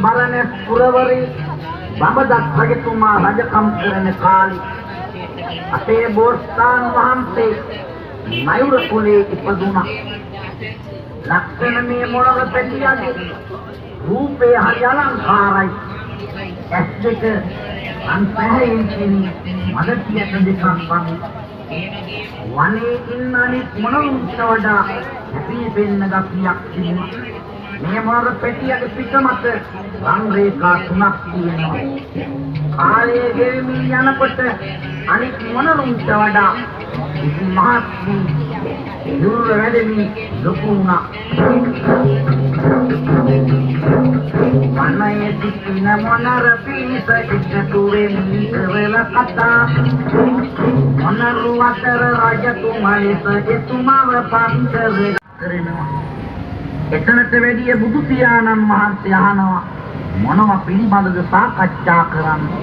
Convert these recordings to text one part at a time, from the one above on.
බලන පුරවරේ බඹදත් රජතුමා රජකම් කරන කාලේ අපේ බෝසතාන් වහන්සේ මයුර කුලේ ඉපදුණා. ලක්ෂණ මේ මොනක පැටියගේ රූපේ හරි අලංකාරයි. ඇස් දෙක අන්පැහැයෙන් කිනි මදටියට දෙකක් වගේ. වනේ ඉන්න අනිත් මොනවුන්ට වඩා හැපී පෙන්න ගතියක් තිබුණා. මේ මොනක පැටියගේ පිට මත රන් රේඛා තුනක් තියෙනවා. කාලයේ ගෙවිමින් යනකොට අනිත් මොනවුන්ට වඩා මහත් දුර වැඩමි ලොකු වුණා. වනයේ සිටින මොනර පිස එකතු වෙමි කරලා කතා. මොනරු අතර රජතුමා ලෙස එතුමාව පන්තර කරනවා. එතනට වැඩිය බුදු පියාණන් වහන්සේ අහනවා මොනවා පිළිබඳද සාකච්ඡා කරන්නේ.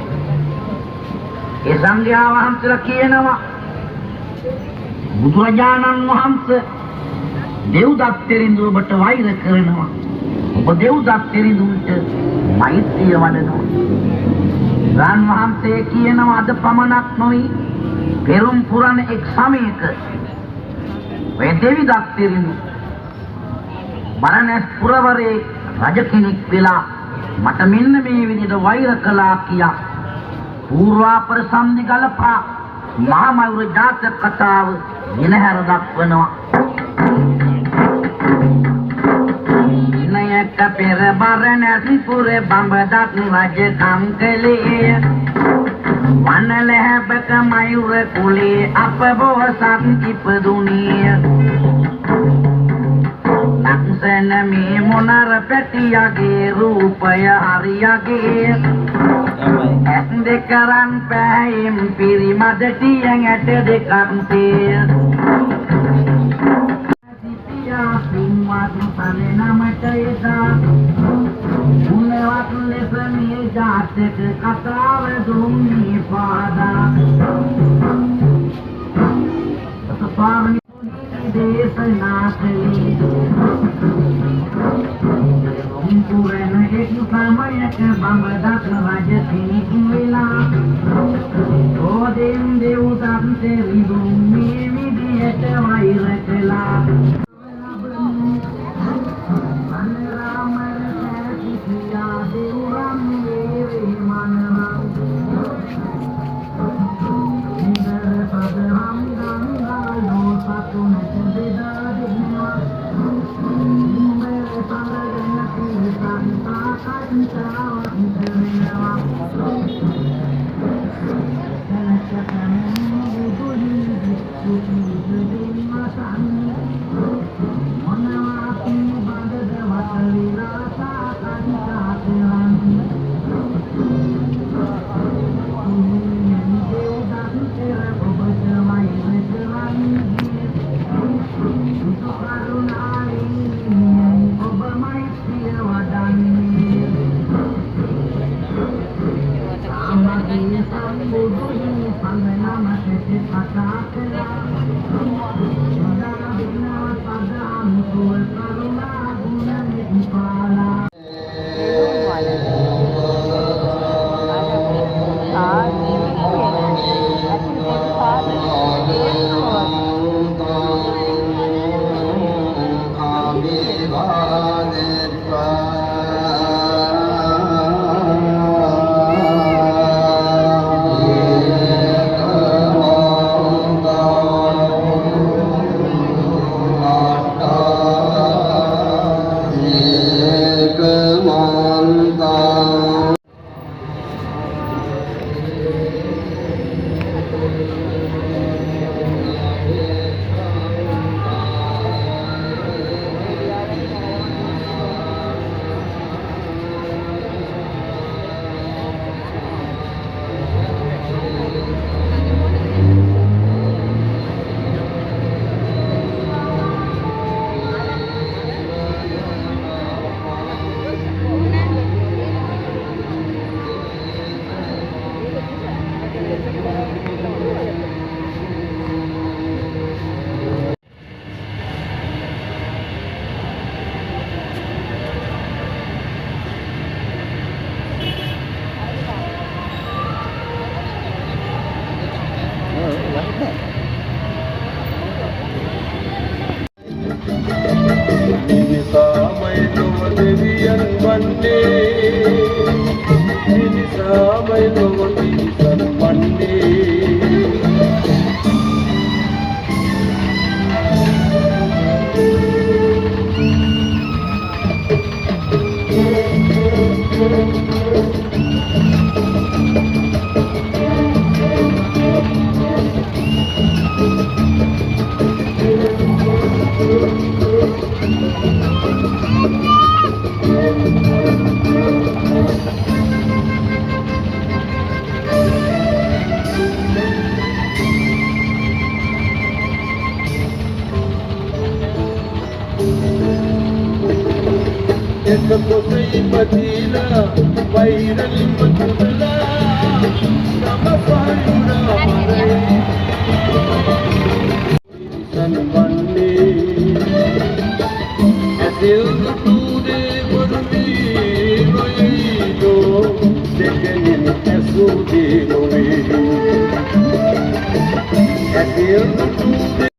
ඒ සංඝයා වහන්සේලා කියනවා බුදුරජාණන් වහන්සේ දෙව්දත් තෙරිඳුවට වෛර කරනවා. ඔබ දෙව්දත් තෙරිඳුන්ට මෛත්‍රිය වඩනවා. රාන් වහන්සේ කියනවා අද පමණක් නොයි පෙරම් පුරණ එක් සමයක ඔය දෙවිදත් තෙරිඳු බරණැස් පුරවරේ රජ කෙනෙක් වෙලා මට මෙන්න මේ විදිහට වෛර කළා කියා පූර්වාපර සම්දි ගලපා මහා මයුර ජාතක කතාව ගෙනහැර දක්වනවා. නයක පෙර බරණැස් පුරේ බඹදත් රජකම් කළේ වනලැබක මයුර කුලේ අප බෝසත් ඉපදුණේ. ලක්ෂණ මේ මොනර පැටියගේ රූපය හරියගේ ඇස් දෙක රන් පැහැයෙන් පිරිමදටියෙන් ඇට දෙකක් තේ. සිටියා පින්වත් සලෙනමට එදා මුලවත් ලෙස මේ ජාතක කතාව දුන්නේ පාදා. ස්වාමී දේශනා කළේ පුරණ එක් සමයක බඹදත් රජ කෙනෙක් වෙලා ඕදෙන් දෙව්දත් තෙරිඳුන් මේ විදියට වෛර කළා. Pagila, Vairal Matula, Namapayura Mare, Sanvandi, Asil Tude Murti, Roido, Sekenin Esudi Rovi, Asil Tude